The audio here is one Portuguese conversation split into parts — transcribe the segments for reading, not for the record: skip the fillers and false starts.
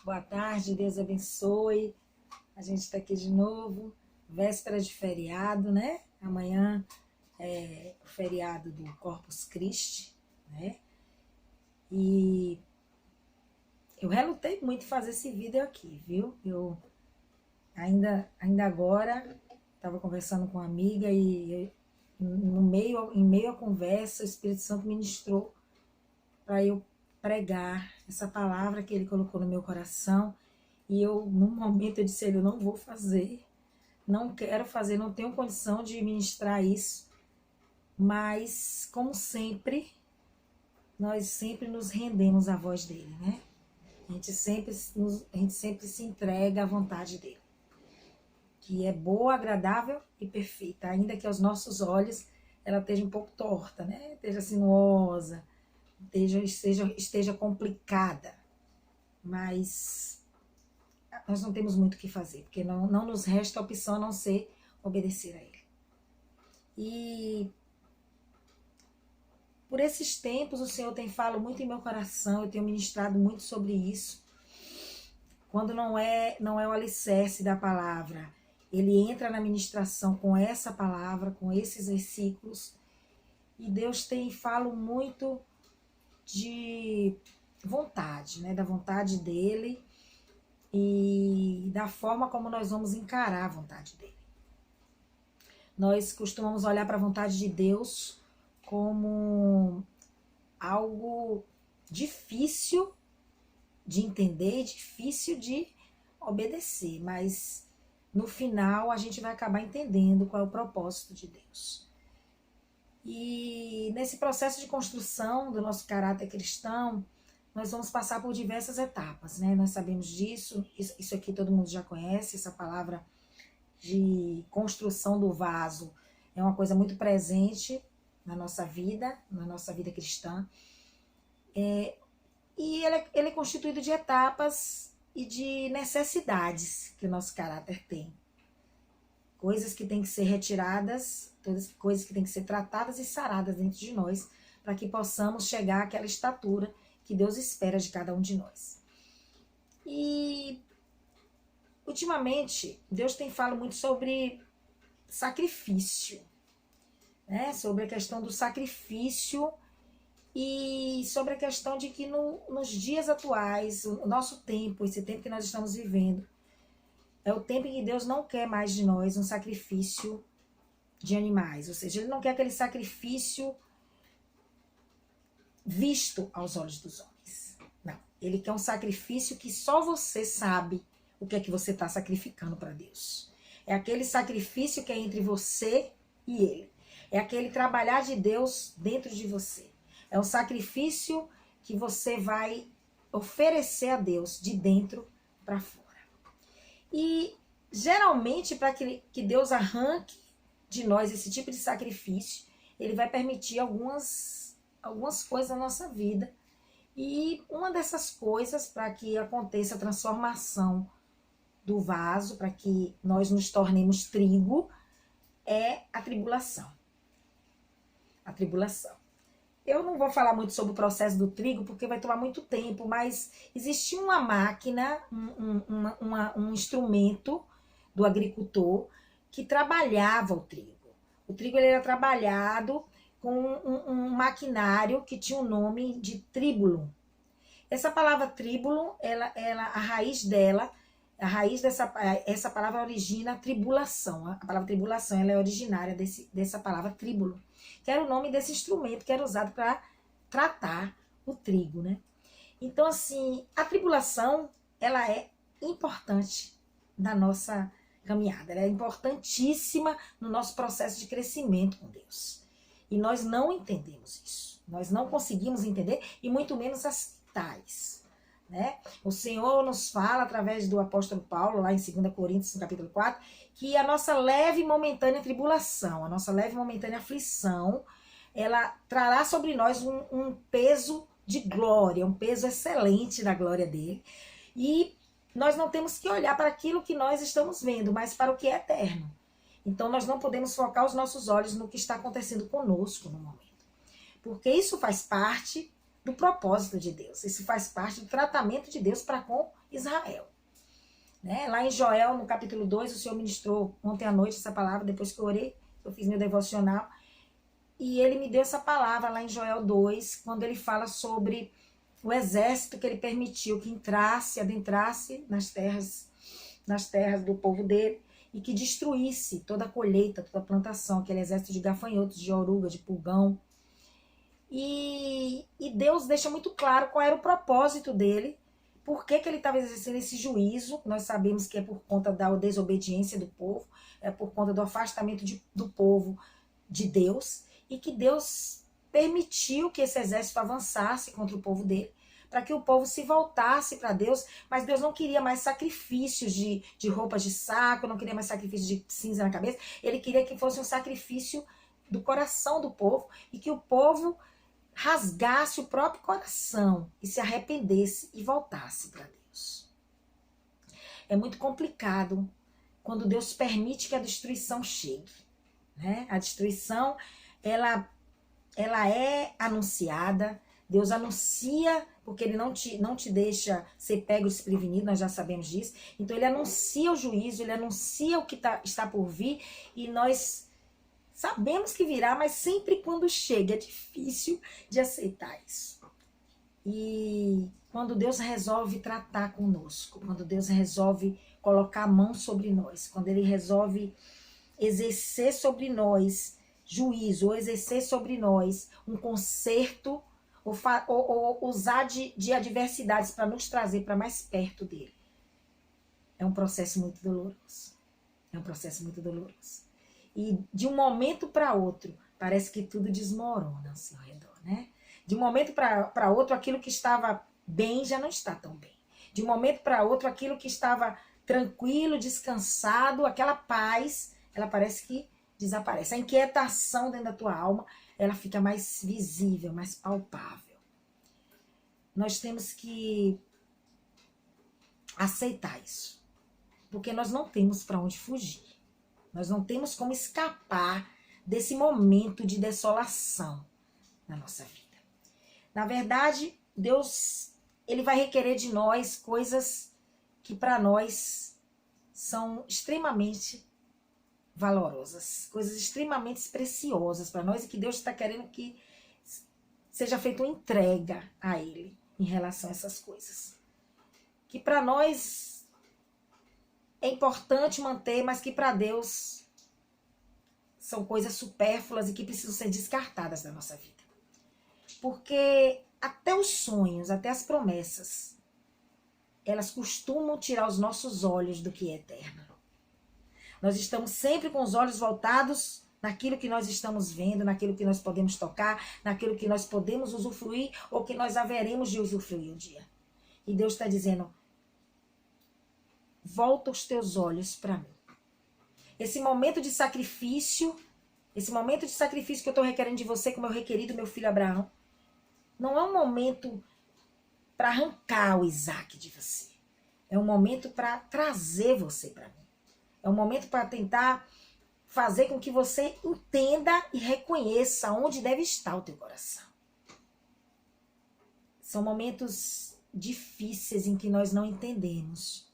Boa tarde, Deus abençoe. A gente está aqui de novo, véspera de feriado, né? Amanhã é o feriado do Corpus Christi, né? E eu relutei muito em fazer esse vídeo aqui, viu? Eu ainda agora estava conversando com uma amiga e em meio à conversa, o Espírito Santo ministrou para eu pregar essa palavra que ele colocou no meu coração. E eu, num momento, eu disse a ele, eu não vou fazer, não quero fazer, não tenho condição de ministrar isso. Mas, como sempre, nós sempre nos rendemos à voz dele, né? A gente sempre se entrega à vontade dele, que é boa, agradável e perfeita, ainda que aos nossos olhos ela esteja um pouco torta, né? Esteja sinuosa, esteja complicada, mas nós não temos muito o que fazer, porque não nos resta opção a não ser obedecer a ele. E por esses tempos o Senhor tem falado muito em meu coração, eu tenho ministrado muito sobre isso. Quando não é o alicerce da palavra, ele entra na ministração com essa palavra, com esses versículos, e Deus tem falado muito de vontade, né? Da vontade dele e da forma como nós vamos encarar a vontade dele. Nós costumamos olhar para a vontade de Deus como algo difícil de entender, difícil de obedecer, mas no final a gente vai acabar entendendo qual é o propósito de Deus. E nesse processo de construção do nosso caráter cristão, nós vamos passar por diversas etapas, né? Nós sabemos disso, isso aqui todo mundo já conhece, essa palavra de construção do vaso é uma coisa muito presente na nossa vida cristã. E ele é constituído de etapas e de necessidades que o nosso caráter tem. Coisas que têm que ser retiradas, coisas que têm que ser tratadas e saradas dentro de nós, para que possamos chegar àquela estatura que Deus espera de cada um de nós. E ultimamente, Deus tem falado muito sobre sacrifício, né? Sobre a questão do sacrifício e sobre a questão de que nos dias atuais, o nosso tempo, esse tempo que nós estamos vivendo, é o tempo em que Deus não quer mais de nós um sacrifício de animais, ou seja, ele não quer aquele sacrifício visto aos olhos dos homens. Não, ele quer um sacrifício que só você sabe o que é que você está sacrificando para Deus. É aquele sacrifício que é entre você e ele. É aquele trabalhar de Deus dentro de você. É um sacrifício que você vai oferecer a Deus de dentro para fora. E geralmente, para que Deus arranque de nós esse tipo de sacrifício, ele vai permitir algumas coisas na nossa vida. E uma dessas coisas, para que aconteça a transformação do vaso, para que nós nos tornemos trigo, é a tribulação. A tribulação. Eu não vou falar muito sobre o processo do trigo, porque vai tomar muito tempo, mas existia uma máquina, um instrumento do agricultor que trabalhava o trigo. O trigo ele era trabalhado com um maquinário que tinha o nome de tríbulo. Essa palavra tríbulo, essa palavra origina tribulação. A palavra tribulação ela é originária dessa palavra tríbulo, que era o nome desse instrumento que era usado para tratar o trigo, né? Então, assim, a tribulação, ela é importante na nossa caminhada, ela é importantíssima no nosso processo de crescimento com Deus. E nós não entendemos isso, nós não conseguimos entender e muito menos as tais, né? O Senhor nos fala através do apóstolo Paulo, lá em 2 Coríntios, no capítulo 4, que a nossa leve e momentânea tribulação, a nossa leve e momentânea aflição, ela trará sobre nós um peso de glória, um peso excelente da glória dele. E nós não temos que olhar para aquilo que nós estamos vendo, mas para o que é eterno. Então nós não podemos focar os nossos olhos no que está acontecendo conosco no momento. Porque isso faz parte do propósito de Deus. Isso faz parte do tratamento de Deus para com Israel. Né? Lá em Joel, no capítulo 2, o Senhor ministrou ontem à noite essa palavra, depois que eu orei, eu fiz meu devocional, e ele me deu essa palavra lá em Joel 2, quando ele fala sobre o exército que ele permitiu que entrasse, adentrasse nas terras do povo dele, e que destruísse toda a colheita, toda a plantação, aquele exército de gafanhotos, de oruga, de pulgão. E Deus deixa muito claro qual era o propósito dele, por que ele estava exercendo esse juízo. Nós sabemos que é por conta da desobediência do povo, é por conta do afastamento do povo de Deus, e que Deus permitiu que esse exército avançasse contra o povo dele, para que o povo se voltasse para Deus, mas Deus não queria mais sacrifícios de roupas de saco, não queria mais sacrifícios de cinza na cabeça, ele queria que fosse um sacrifício do coração do povo, e que o povo rasgasse o próprio coração e se arrependesse e voltasse para Deus. É muito complicado quando Deus permite que a destruição chegue. Né? A destruição, ela é anunciada, Deus anuncia, porque ele não te deixa ser pego desprevenido, nós já sabemos disso. Então ele anuncia o juízo, ele anuncia o que está por vir, e nós sabemos que virá, mas sempre quando chega é difícil de aceitar isso. E quando Deus resolve tratar conosco, quando Deus resolve colocar a mão sobre nós, quando ele resolve exercer sobre nós juízo, ou exercer sobre nós um conserto, ou usar de adversidades para nos trazer para mais perto dele. É um processo muito doloroso. É um processo muito doloroso. E de um momento para outro, parece que tudo desmorona ao seu redor, né? De um momento para outro, aquilo que estava bem já não está tão bem. De um momento para outro, aquilo que estava tranquilo, descansado, aquela paz, ela parece que desaparece. A inquietação dentro da tua alma, ela fica mais visível, mais palpável. Nós temos que aceitar isso, porque nós não temos para onde fugir. Nós não temos como escapar desse momento de desolação na nossa vida. Na verdade, Deus, ele vai requerer de nós coisas que para nós são extremamente valorosas, coisas extremamente preciosas para nós, e que Deus está querendo que seja feita uma entrega a ele em relação a essas coisas. Que para nós é importante manter, mas que para Deus são coisas supérfluas e que precisam ser descartadas da nossa vida. Porque até os sonhos, até as promessas, elas costumam tirar os nossos olhos do que é eterno. Nós estamos sempre com os olhos voltados naquilo que nós estamos vendo, naquilo que nós podemos tocar, naquilo que nós podemos usufruir ou que nós haveremos de usufruir um dia. E Deus está dizendo, volta os teus olhos para mim. Esse momento de sacrifício que eu estou requerendo de você, como eu requeri do meu filho Abraão, não é um momento para arrancar o Isaac de você. É um momento para trazer você para mim. É um momento para tentar fazer com que você entenda e reconheça onde deve estar o teu coração. São momentos difíceis em que nós não entendemos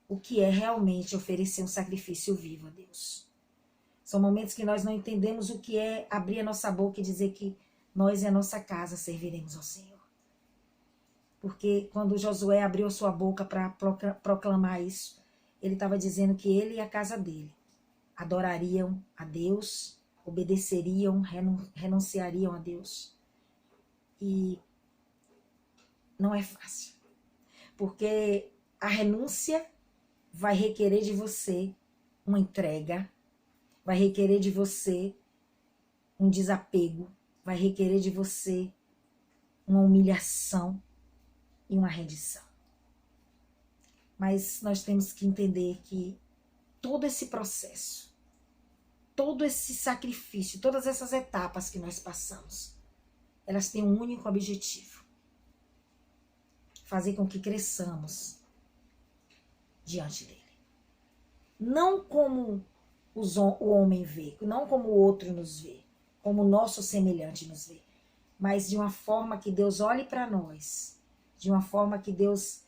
o que é realmente oferecer um sacrifício vivo a Deus. São momentos que nós não entendemos o que é abrir a nossa boca e dizer que nós e a nossa casa serviremos ao Senhor. Porque quando Josué abriu a sua boca para proclamar isso, ele estava dizendo que ele e a casa dele adorariam a Deus, obedeceriam, renunciariam a Deus. E não é fácil. Porque a renúncia vai requerer de você uma entrega, vai requerer de você um desapego, vai requerer de você uma humilhação e uma rendição. Mas nós temos que entender que todo esse processo, todo esse sacrifício, todas essas etapas que nós passamos, elas têm um único objetivo: fazer com que cresçamos diante dele. Não como o homem vê, não como o outro nos vê, como o nosso semelhante nos vê, mas de uma forma que Deus olhe para nós, de uma forma que Deus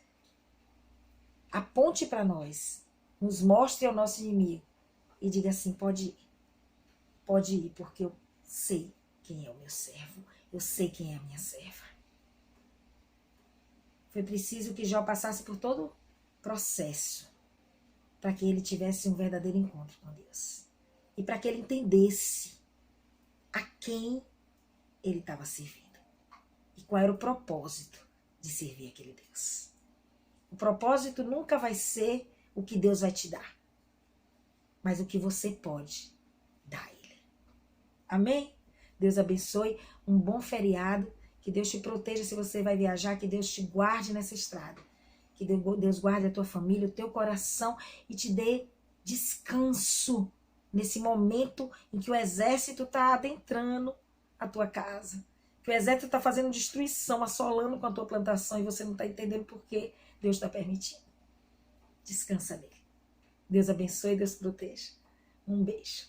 aponte para nós, nos mostre ao nosso inimigo e diga assim: pode ir, porque eu sei quem é o meu servo, eu sei quem é a minha serva. Foi preciso que Jó passasse por todo o processo para que ele tivesse um verdadeiro encontro com Deus e para que ele entendesse a quem ele estava servindo e qual era o propósito de servir aquele Deus. O propósito nunca vai ser o que Deus vai te dar, mas o que você pode dar a Ele. Amém? Deus abençoe, um bom feriado, que Deus te proteja se você vai viajar, que Deus te guarde nessa estrada, que Deus guarde a tua família, o teu coração e te dê descanso nesse momento em que o exército está adentrando a tua casa, que o exército está fazendo destruição, assolando com a tua plantação e você não está entendendo por que Deus está permitindo. Descansa nele. Deus abençoe e Deus proteja. Um beijo.